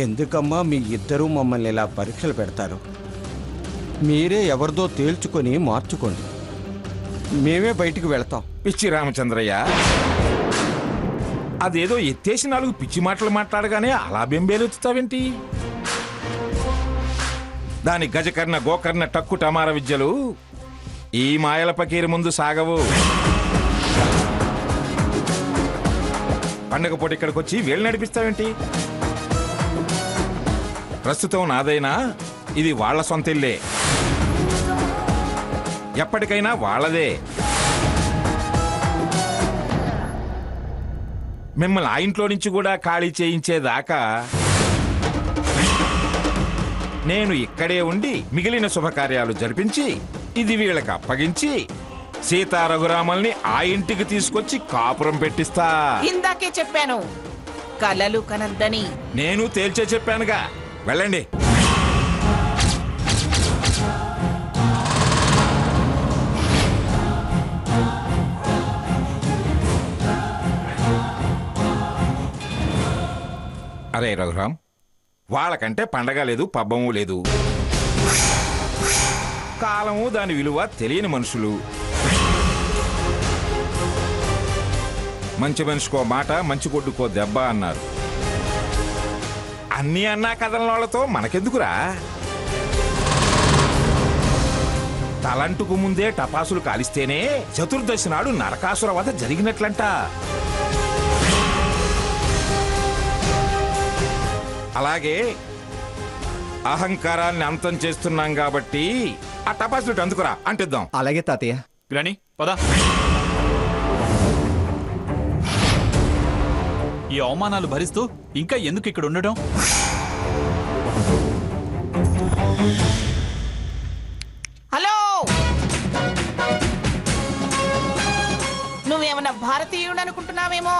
ఎందుకమ్మా మీ ఇద్దరూ మమ్మల్ని ఇలా పరీక్షలు పెడతారు? మీరే ఎవరిదో తేల్చుకొని మార్చుకోండి, మేమే బయటికి వెళతాం. పిచ్చి రామచంద్రయ్య, అదేదో ఎత్తేసి 4 పిచ్చి మాటలు మాట్లాడగానే అలా బెంబేలెత్తుతావేంటి? దాని గజకర్ణ గోకర్ణ టక్కు టమార విద్యలు ఈ మాయల పకీరు ముందు సాగవు. పండగ పూట ఇక్కడికి వచ్చి వేలు నడిపిస్తావేంటి? ప్రస్తుతం నాదైనా ఇది వాళ్ల సొంత ఇల్లే, ఎప్పటికైనా వాళ్ళదే. మిమ్మల్ని ఆ ఇంట్లో నుంచి కూడా ఖాళీ చేయించేదాకా నేను ఇక్కడే ఉండి మిగిలిన శుభకార్యాలు జరిపించి ఇది వీళ్ళకి అప్పగించి సీతా రఘురామల్ని ఆ ఇంటికి తీసుకొచ్చి కాపురం పెట్టిస్తా. ఇందాకే చెప్పాను కలలు కనద్దని. నేను తేల్చే చెప్పానుగా, వెళ్ళండి. అరే రఘురాం, వాళ్ళకంటే పండగ లేదు, పబ్బము లేదు. కాలము దాని విలువ తెలియని మనుషులు. మంచి మనిషికో మాట, మంచి కొట్టుకో దెబ్బ అన్నారు. అన్నీ అన్నా కథలతో మనకెందుకురా? తలంటుకు ముందే టపాసులు కాలిస్తేనే చతుర్దశి నాడు నరకాసుర వధ జరిగినట్లంట. అలాగే అహంకారాన్ని అంతం చేస్తున్నాం కాబట్టి ఆ టపాసులు అందుకురా అంటిద్దాం. అలాగే తాతయ్య. గ్రాని పద. ఈ అవమానాలు భరిస్తూ ఇంకా ఎందుకు ఇక్కడ ఉండడం? హలో, నువ్వేమన్నా భారతీయుడు అనుకుంటున్నావేమో.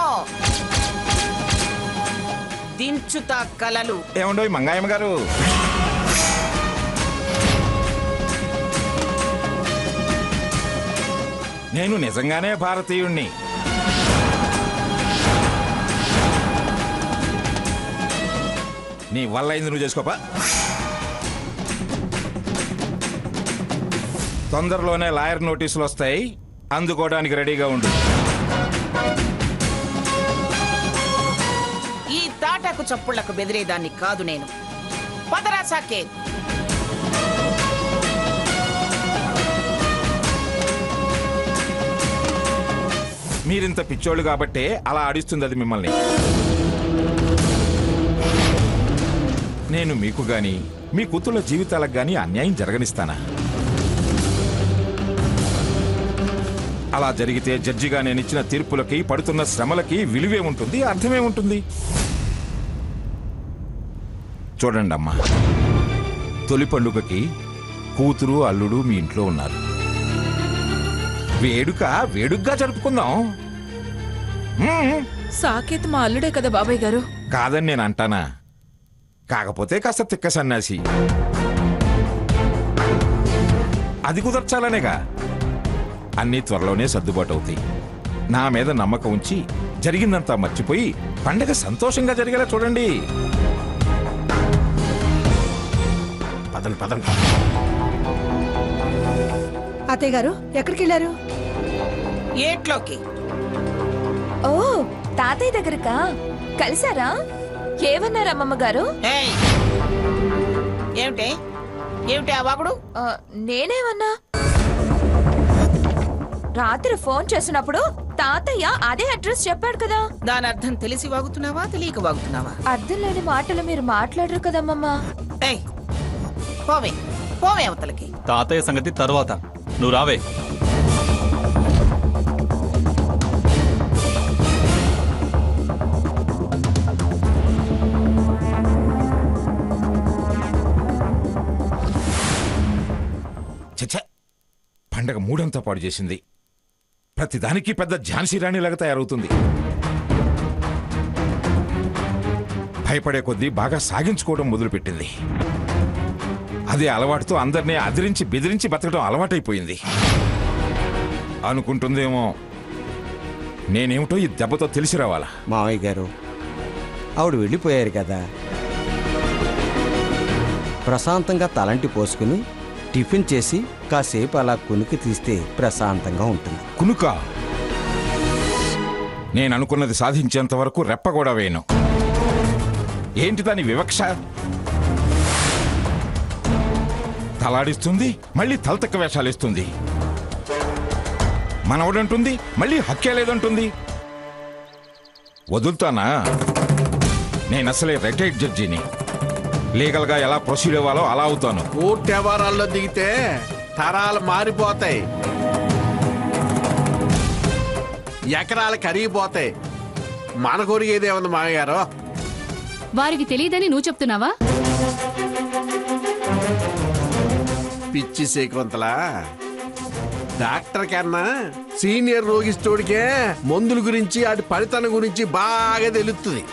దించుతా కలలు. ఏమండో మంగాయమ్మ గారు, నేను నిజంగానే భారతీయుణ్ణి. నీ వల్ల అయింది నువ్వు చేసుకోపా. తొందరలోనే లాయర్ నోటీసులు వస్తాయి, అందుకోవడానికి రెడీగా ఉండు. ఈ తాటాకు చప్పుళ్లకు బెదిరేదాన్ని కాదు నేను. పదరా సాకేత్. మీరింత పిచ్చోళ్ళు కాబట్టే అలా ఆడిస్తుంది అది మిమ్మల్ని. నేను మీకు గాని మీ కూతుళ్ళ జీవితాలకు గాని అన్యాయం జరగనిస్తానా? అలా జరిగితే జడ్జిగా నేను ఇచ్చిన తీర్పులకి, పడుతున్న శ్రమలకి విలువే ఉంటుంది, అర్థమే ఉంటుంది. చూడండి అమ్మా, తొలి పండుగకి కూతురు అల్లుడు మీ ఇంట్లో ఉన్నారు. వేడుగ్గా జరుపుకుందాం. సాకేత్ మా అల్లుడే కదా బాబాయ్ గారు. కాదని నేను అంటానా? కాకపోతే కాస్త తిక్క సన్యాసి. అది కుదర్చాలనేగా. అన్నీ త్వరలోనే సర్దుబాటు అవుతాయి. నా మీద నమ్మకం ఉంచి జరిగిందంతా మర్చిపోయి పండగ సంతోషంగా జరిగేలా చూడండి. పదండి పదండి. అత్తయ్య గారు ఎక్కడికి వెళ్ళారు? ఏట్లోకి. ఓ తాతయ్య దగ్గరకా? కలిసారా? ఏమన్నారు అమ్మమ్మ గారు? ఏమిటే ఏమిటి ఆ వాగుడు? నేనేమన్నా? రాత్రి ఫోన్ చేసినప్పుడు తాతయ్య అదే అడ్రస్ చెప్పాడు కదా. దాని అర్థం తెలిసి వాగుతున్నావా, తెలియక వాగుతున్నావా? అర్థం లేని మాటలు మీరు మాట్లాడరు కదమ్మమ్మా. పోవే పోవే అవతలకి. తాతయ్య సంగతి తర్వాత, నువ్వు రావే. చచ్చా, పండగ మూడంతా పాడు చేసింది. ప్రతిదానికి పెద్ద ఝాన్సీ రాణిలాగా తయారవుతుంది. భయపడే కొద్దీ బాగా సాగించుకోవడం మొదలుపెట్టింది. అదే అలవాటుతో అందరినీ అదిరించి బెదిరించి బతకడం అలవాటైపోయింది. అనుకుంటుందేమో నేనేమిటో ఈ దెబ్బతో తెలిసి రావాలా. మావయ్య గారు, ఆవిడ వెళ్ళిపోయారు కదా, ప్రశాంతంగా తలంటి పోసుకుని టిఫిన్ చేసి కాసేపు అలా కునికి తీస్తే ప్రశాంతంగా ఉంటుంది. కునుక నేను అనుకున్నది సాధించేంత వరకు రెప్ప కూడా వేయను. ఏంటి దాని వివక్ష? తలాడిస్తుంది, మళ్ళీ తలతక్క వేషాలేస్తుంది. మనవడంటుంది, మళ్ళీ హక్కే లేదంటుంది. వదులుతానా? నేను అసలే రిటైర్డ్ జడ్జిని. లీగల్గా ఎలా ప్రొసీడ్ అవ్వాలో అలా అవుతాను. కోర్టు వ్యవహారాల్లో దిగితే తరాలు మారిపోతాయి, ఎకరాలు కరిగిపోతాయి. మన కొరిగేదేముంది మామగారు? వారికి తెలియదని నువ్వు చెప్తున్నావా? పిచ్చి శకుంతలా, డాక్టర్ కన్నా సీనియర్ రోగిస్టోడికే మందుల గురించి వాటి పనితనం గురించి బాగా తెలుస్తుంది.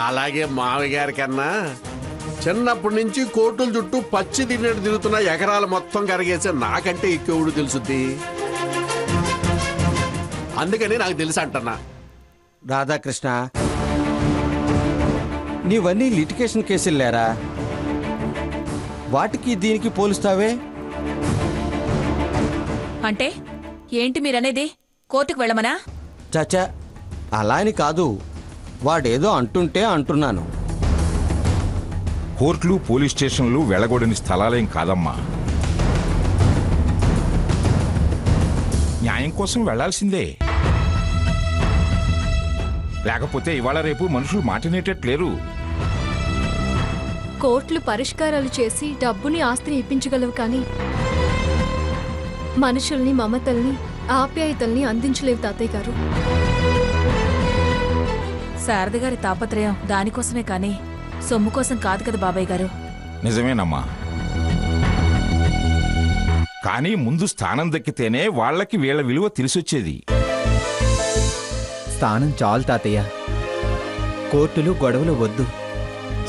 అలాగే మామయ్య గారి కన్నా చిన్నప్పటి నుంచి కోర్టుల చుట్టూ పచ్చి తిన్నట్టు తిరుగుతున్న ఎకరాలు మొత్తం కరిగేసే నాకంటే ఎక్కువ తెలుసుద్ది. అందుకని నాకు తెలుసు అంటున్నా. రాధాకృష్ణ, నీవన్నీ లిటిగేషన్ కేసులు లేరా? వాటికి దీనికి పోలుస్తావే? అంటే ఏంటి మీరనేది? కోర్టుకు వెళ్ళమనా? చచా, అలా అని కాదు, వాడేదో అంటుంటే అంటున్నాను. కోర్టులు, పోలీస్ స్టేషన్లు వెళ్ళగొడని స్థలాలేం కాదమ్మా. న్యాయం కోసం వెళ్లాల్సిందే. లేకపోతే ఇవాళ రేపు మనుషులు మాటినేటట్లేరు. కోర్టులు పరిష్కారాలు చేసి డబ్బుని, ఆస్తిని ఇప్పించగలవు కానీ మనుషుల్ని, మమతల్ని, ఆప్యాయతల్ని అందించలేవు తాతయ్య గారు. శారద గారి తాపత్రయం దానికోసమే కానీ సొమ్ము కోసం కాదు కదా బాబాయ్ గారు. నిజమేనమ్మా. కానీ ముందు స్థానం దక్కితేనే వాళ్ళకి వీళ్ళ విలువ తెలిసొచ్చేది. స్థానం చాలు తాతయ్య, కోర్టులు గొడవలు వద్దు.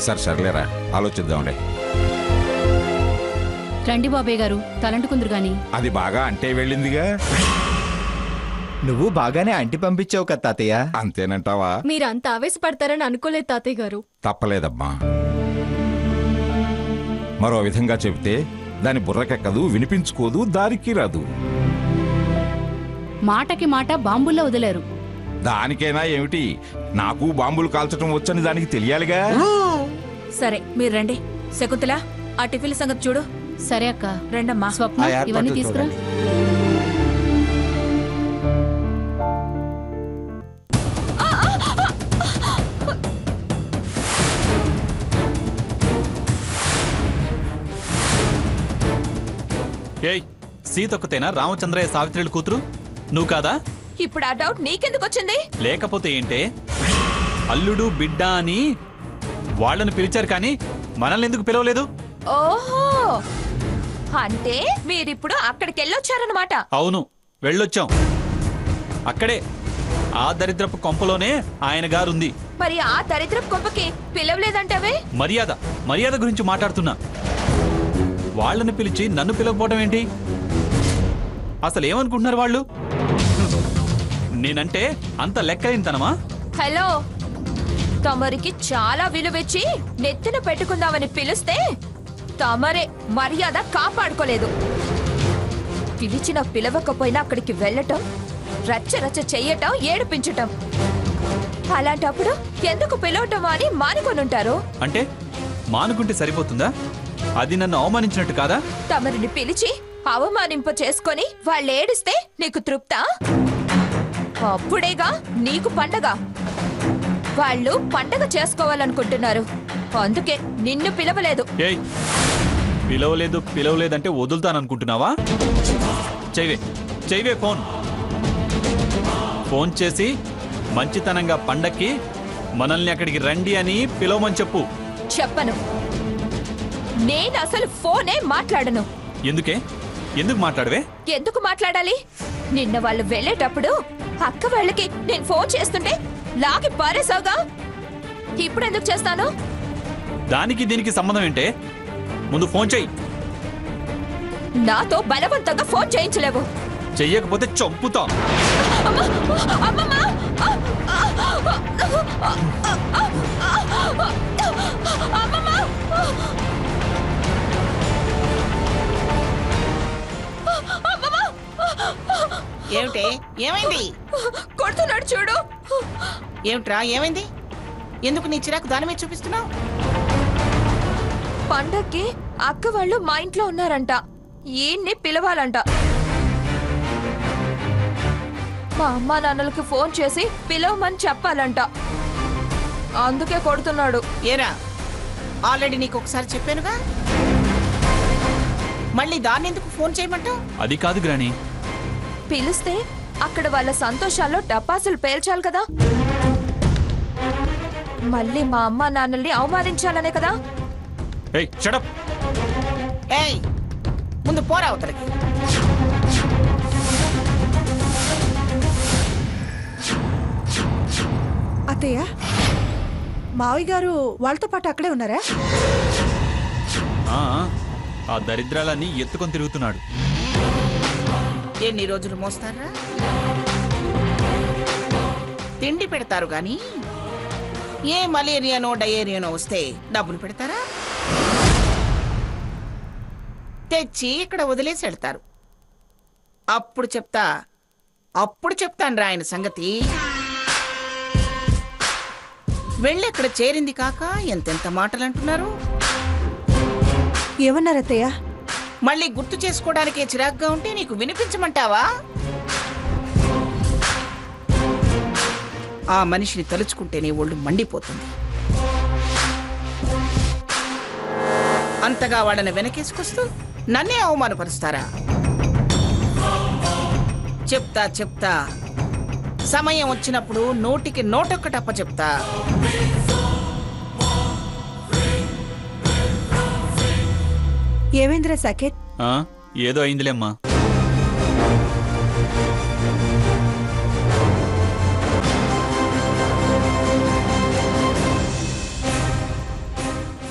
సర్లేరా, ఆలోచిద్దాంలే. రండి బాబాయ్ గారు, తలంటుకుందరు గాని. అది బాగా అంటే వెళ్ళిందిగా. నువ్వు బాగానే అంటి పంపించావు కదా తాతయ్య. అంతేనంటావా? మీరు అంత ఆవేశపడతారని అనుకోలేదు తాతయ్య గారు. తప్పలేదమ్మా. మరో విధంగా చెబితే దాని బుర్రకెక్కదు, వినిపించుకోదు, దారికి రాదు. మాటకి మాట బాంబుల్లో వదిలేరు. దానికైనా ఏమిటి, నాకు బాంబులు కాల్చడం వచ్చని దానికి తెలియాలిగా. సరే మీరు రండి. శకుంతల, ఆ టిఫిన్ సంగతి చూడు. సరే అక్క. రండమ్మా. స్వప్న, ఆ ఏర్పాట్లు ఇవన్నీ తీసుకురా. చూడండి. ఏయ్, సీతొక్కతేనా రామచంద్రయ్య సావిత్రుల కూతురు? నువ్వు కాదా? ఇప్పుడు ఆ డౌట్ నీకెందుకు వచ్చింది? లేకపోతే ఏంటే, అల్లుడు బిడ్డ అని వాళ్ళని పిలిచారు కానీ మనల్ని ఎందుకు పిలవలేదు? ఓహో, అంటే మీరిప్పుడు అక్కడికి వెళ్ళొచ్చారనమాట. అవును, వెళ్ళొచ్చాం. అక్కడే ఆ దరిద్రపు కొంపలోనే ఆయన గారుంది. మరి ఆ దరిద్రపు కొంపకి పిలవలేదంటావే? మర్యాద గురించి మాట్లాడుతున్నా. వాళ్ళని పిలిచి నన్ను పిలవకపోవడం ఏంటి? అసలు ఏమనుకుంటున్నారు వాళ్ళు? నేనంటే అంత లెక్కలేనితనమా? హలో, తమరికి చాలా విలువిచ్చి నెత్తిన పెట్టుకుందామని పిలిస్తే తమరే మర్యాద కాపాడుకోలేదు. పిలిచిన పిలవకపోయినా అక్కడికి వెళ్ళటం, రచ్చ రచ్చ చెయ్యటం, ఏడిపించటం. అలాంటప్పుడు ఎందుకు పిలవటం అని మానుకొనుంటారు. అంటే మానుకుంటే సరిపోతుందా? అది నన్ను అవమానించినట్టు కాదా? తమరిని పిలిచి అవమానింప చేసుకొని వాళ్ళు ఏడిస్తే నీకు తృప్తా? అప్పుడేగా నీకు పండగ. వాళ్ళు పండగ చేసుకోవాలనుకుంటున్నారు, అందుకే నిన్ను పిలవలేదు. ఏయ్, పిలవలేదంటే వదులుతాననుకుంటున్నావా? చెయ్యవే ఫోన్ చేసి మంచితనంగా పండక్కి మనల్ని అక్కడికి రండి అని పిలవమని చెప్పు. చెప్పను. నేను అసలు ఫోనే మాట్లాడను. ఎందుకు మాట్లాడవే? ఎందుకు మాట్లాడాలి? నిన్న వాళ్ళు వెళ్ళేటప్పుడు అక్క వాళ్ళకి నేను ఫోన్ చేస్తుంటే లాగి పారేసావుగా, ఇప్పుడు ఎందుకు చేస్తాను? దానికి దీనికి సంబంధం ఏంటే? ముందు ఫోన్ చెయ్యి. నాతో బలవంతంగా ఫోన్ చేయించలేవు. చెయ్యకపోతే చంపుతా. ఏమిటే ఏమైంది? కొడుతున్నాడు చూడు. ఏమిట్రా ఏమైంది? ఎందుకు నీ చిరాకు దాని మీద చూపిస్తున్నావు? పండక్కి అక్క వాళ్ళు మా ఇంట్లో ఉన్నారంట. ఈయన్ని పిలవాలంట. మా అమ్మా నాన్నలకి ఫోన్ చేసి పిలవమని చెప్పాలంట. అందుకే కొడుతున్నాడు. ఏరా ఆల్రెడీ నీకు ఒకసారి చెప్పానుగా, మళ్ళీ దాన్ని ఎందుకు ఫోన్ చేయమంటావు? అది కాదు గ్రాని. పిలిస్తే అక్కడ వాళ్ళ సంతోషాల్లో టపాసులు పేల్చాలి కదా. మళ్ళీ మా అమ్మా నాన్నల్ని అవమానించాలనే కదా. ఏయ్ షడప్. ఏయ్ ముందు పోరా అవతలకి. అత్తయ్య, మావయ్య గారు వాళ్ళతో పాటు అక్కడే ఉన్నారా? ఆ దరిద్రాలన్నీ ఎత్తుకొని తిరుగుతున్నాడు. ఎన్ని రోజులు మోస్తారా? తిండి పెడతారు గాని ఏ మలేరియానో డయేరియానో వస్తే డబ్బులు పెడతారా? తెచ్చి ఇక్కడ వదిలేసి వెళ్తారు. అప్పుడు చెప్తాను రా ఆయన సంగతి. వెళ్ళి అక్కడ చేరింది కాక ఎంతెంత మాటలు అంటున్నారు. ఏమన్నారు అత్తయ్య? మళ్ళీ గుర్తు చేసుకోవడానికే చిరాగ్గా ఉంటే నీకు వినిపించమంటావా? ఆ మనిషిని తలుచుకుంటేనే ఒళ్ళు మండిపోతుంది. అంతగా వాళ్ళని వెనకేసుకొస్తూ నన్నే అవమానపరుస్తారా? చెప్తా సమయం వచ్చినప్పుడు నోటికి నోటొక్కటప్ప చెప్తా. ఏమేంద్ర సాకేత్? ఏదో అయిందిలేమ్మా.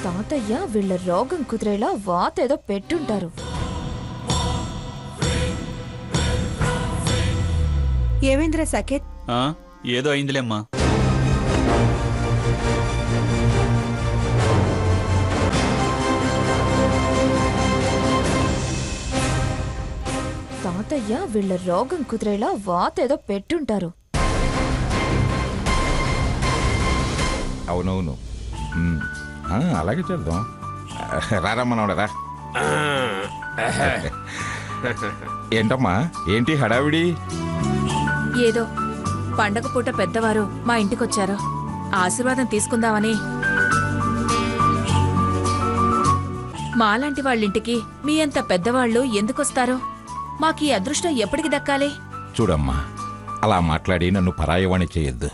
తాతయ్య వీళ్ళ రోగం కుదిరేలా వాతేదో పెట్టుంటారు. ఏమేంద్ర సాకేత్? ఏదో అయిందిలేమ్మా. తాతయ్య వీళ్ళ రోగం కుదిరేలా వాతేదో పెట్టుంటారు. అవునవును. అలాగే చేద్దాం. రారమ్మనోడరా. ఏంటమ్మా ఏంటి హడావిడి? ఏదో పండగ పూట పెద్దవారు మా ఇంటికొచ్చారు. ఆశీర్వాదం తీసుకుందామని. మాలాంటి వాళ్ళింటికి మీ అంత పెద్దవాళ్ళు ఎందుకొస్తారు? మాకీ అదృష్టం ఎప్పటికి దక్కాలి? చూడమ్మా, అలా మాట్లాడి నన్ను పరాయవాణి చేయొద్దు.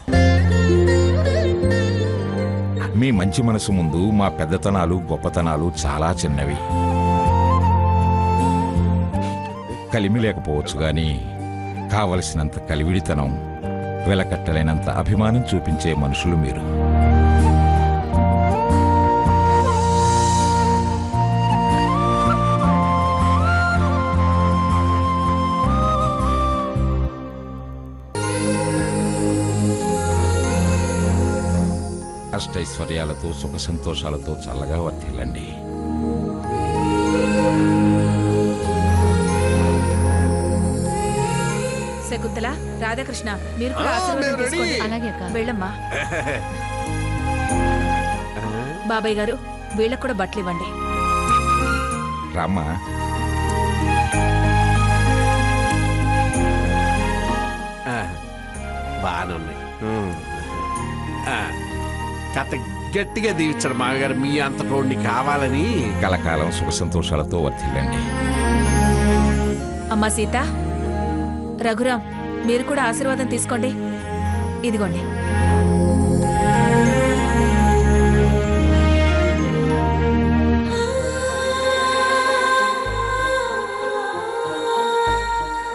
మీ మంచి మనసు ముందు మా పెద్దతనాలు గొప్పతనాలు చాలా చిన్నవి. కలిమి లేకపోవచ్చు గాని కావలసినంత కలివిడితనం, వెలకట్టలేనంత అభిమానం చూపించే మనుషులు మీరు. అష్టైశ్వర్యాలతో సుఖ సంతోషాలతో చల్లగా వర్ధిల్లండి. శకుంతల, రాధాకృష్ణ, మీరు కూడా ఆశీర్వాదం తీసుకోండి. అలాగే అక్క. వెళ్ళమ్మా. బాబాయ్ గారు, వీళ్ళకు కూడా బట్టలు ఇవ్వండి. రామ్మా. బాగానున్నాయి. కథ గట్టిగా దీవించాడు మామగారు. మీ అంతటోడిని కావాలని. కలకాలం సుఖ సంతోషాలతో వర్ధిల్లండి. అమ్మా సీత, రఘురాం, మీరు కూడా ఆశీర్వాదం తీసుకోండి. ఇదిగోండి.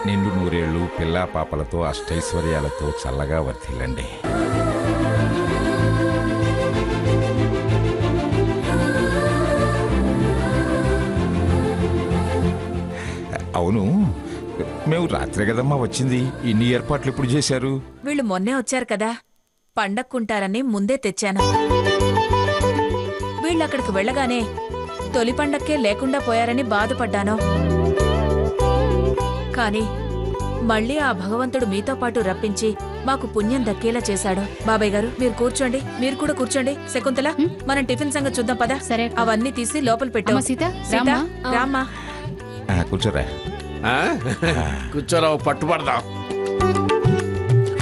నిండు నూరేళ్లు పిల్లా పాపలతో అష్టైశ్వర్యాలతో చల్లగా వర్ధిల్లండి. అవును, మేము రాత్రే కదమ్మా వచ్చింది. ఇన్ని ఏర్పాట్లు ఎప్పుడు చేశారు? వీళ్ళు మొన్నే వచ్చారు కదా, పండక్కుంటారని ముందే తెచ్చాను. వీళ్ళక్కడికి వెళ్ళగానే తొలి పండక్కే లేకుండా పోయారని బాధపడ్డాను. కానీ మళ్ళీ ఆ భగవంతుడు మీతో పాటు రప్పించి మాకు పుణ్యం దక్కేలా చేశాడు. బాబాయ్ గారు మీరు కూర్చోండి, మీరు కూడా కూర్చోండి. శకుంతల మనం టిఫిన్ సంగతి చూద్దాం పద. సరే, అవన్నీ తీసి లోపల పెట్టాము. సీత రామ్మా. కూర్చోరా. కూర్చోరావు, పట్టుబడదాం.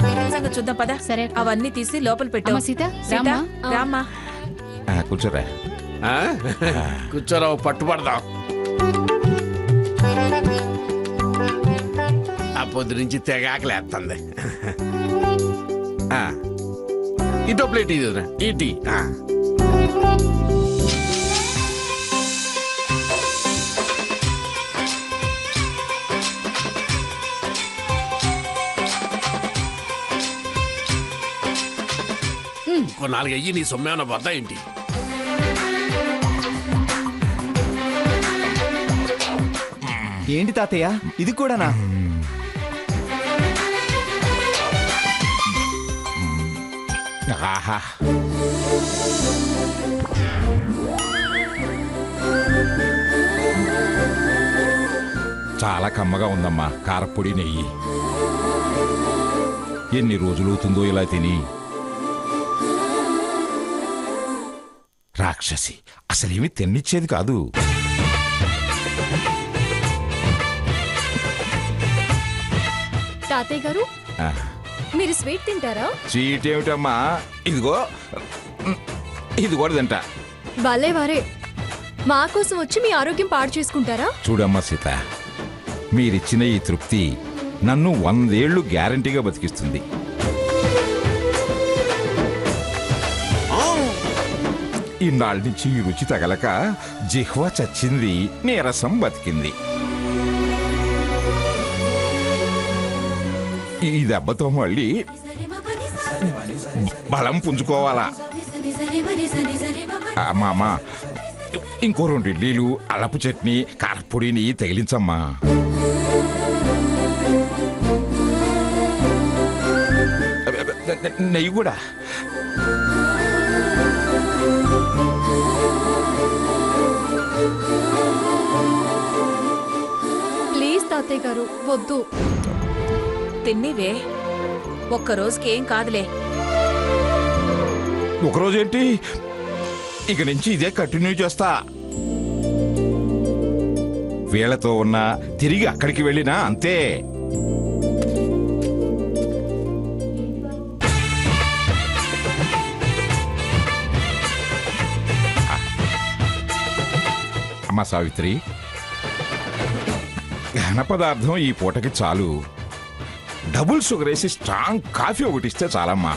టిఫిన్ సంగతి చూద్దాం పద. సరే, అవన్నీ తీసి లోపల పెట్టాము. సీత రామ్మా. కూర్చోరా. కూర్చోరావు, పట్టుబడదాం. ఆ పొద్దు నుంచి తెగాకలేస్తుంది. ఇటో ప్లేట్ ఇది ఇటీ. ఇంకో 4 అయ్యి నీ సొమ్మేమన్నా వద్దా ఏంటి? ఏంటి తాతయ్య ఇది కూడానా? ఆహా, చాలా కమ్మగా ఉందమ్మా కారపొడి నెయ్యి. ఎన్ని రోజులవుతుందో ఇలా తిని. రాక్షసి అసలేమి తిన్నిచ్చేది కాదు. తాతయ్య గారు మీరు స్వీట్ తింటారా? స్వీట్ ఏమిటమ్మా, ఇదిగో ఇది కూడా తింటా. భలే వారే, మా కోసం వచ్చి మీ ఆరోగ్యం పాడు చేసుకుంటారా? చూడమ్మా సీత, మీరిచ్చిన ఈ తృప్తి నన్ను 100 ఏళ్లు గ్యారంటీగా బతికిస్తుంది. ఇన్నాళ్ళ నుంచి ఈ రుచి తగలక జిహ్వ చచ్చింది, నీరసం బతికింది. ఈ దెబ్బతో మళ్ళీ బలం పుంజుకోవాలా. మామ ఇంకో 2 ఇడ్లీలు, అల్లపు చట్నీ, కారపొడిని తగిలించమ్మా. నెయ్యి కూడా. ప్లీజ్ తాతయ్య గారు వద్దు. తిన్నివే, ఒక్కరోజుకి ఏం కాదులే. ఒకరోజేంటి, ఇక నుంచి ఇదే కంటిన్యూ చేస్తా. వీళ్లతో ఉన్నా తిరిగి అక్కడికి వెళ్ళినా అంతే. అమ్మ సావిత్రి, ఘన పదార్థం ఈ పూటకి చాలు. డబుల్ షుగర్ వేసి స్ట్రాంగ్ కాఫీ ఒకటి ఇస్తే చాలమ్మా.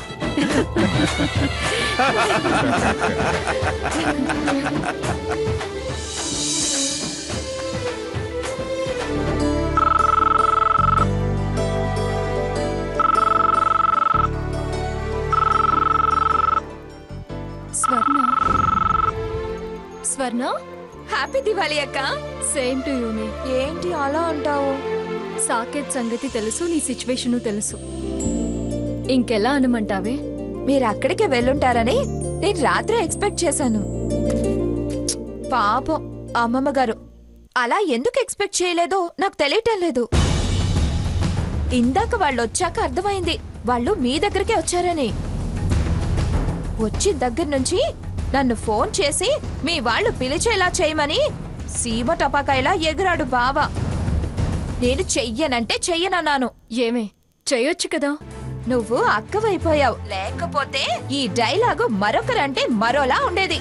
స్వర్ణ, స్వర్ణ, హ్యాపీ దివాళీ అక్క. సేమ్ టు యూనే. ఏంటి అలా అంటావు? సాకేత్ సంగతి తెలుసు, నీ సిచ్యువేషన్ తెలుసు. ఇంకెలా అనమంటావే? మీరు అక్కడికే వెళ్ళుంటారని నేను రాత్రే ఎక్స్పెక్ట్ చేశాను. పాపం అమ్మమ్మ గారు అలా ఎందుకు ఎక్స్పెక్ట్ చేయలేదో నాకు తెలియటం లేదు. ఇందాక వాళ్ళు వచ్చాక అర్థమైంది వాళ్ళు మీ దగ్గరికే వచ్చారని. వచ్చిన దగ్గర నుంచి నన్ను ఫోన్ చేసి మీ వాళ్ళు పిలిచేలా చేయమని సీమ టపాకాయలా ఎగురాడు బావా. నేను చెయ్యనంటే చెయ్యనన్నాను. ఏమే చెయ్యొచ్చు కదా. నువ్వు అక్కవైపోయావు, లేకపోతే ఈ డైలాగు మరొకరంటే మరోలా ఉండేది.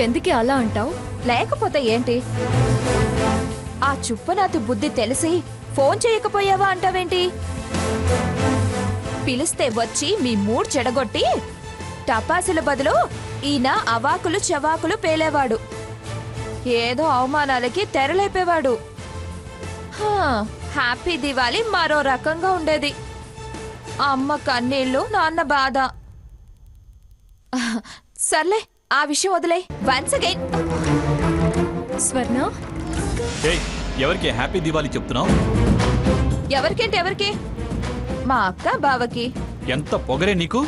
ఎందుకే అలా అంటావు? లేకపోతే ఏంటి? ఆ చుప్పనాతి బుద్ధి తెలిసి ఫోన్ చేయకపోయావా అంటావేంటి? పిలిస్తే వచ్చి మీ మూడ్ చెడగొట్టి టపాసుల బదులు ఈయన అవాకులు చవాకులు పేలేవాడు. ఏదో అవమానాలకి తెరలేపేవాడు. హ్యాపీ దివాళీ మరో రకంగా ఉండేది. అమ్మ కన్నీళ్లు, నాన్న బాధ. సర్లే, ఆ విషయం వదిలే. వన్స్ అగైన్ స్వర్ణ, ఎవరికి హ్యాపీ దివాళీ చెప్తున్నావు? ఎవరికేంటి ఎవరికి? మా అక్క బావకి. ఎంత పొగరే నీకు?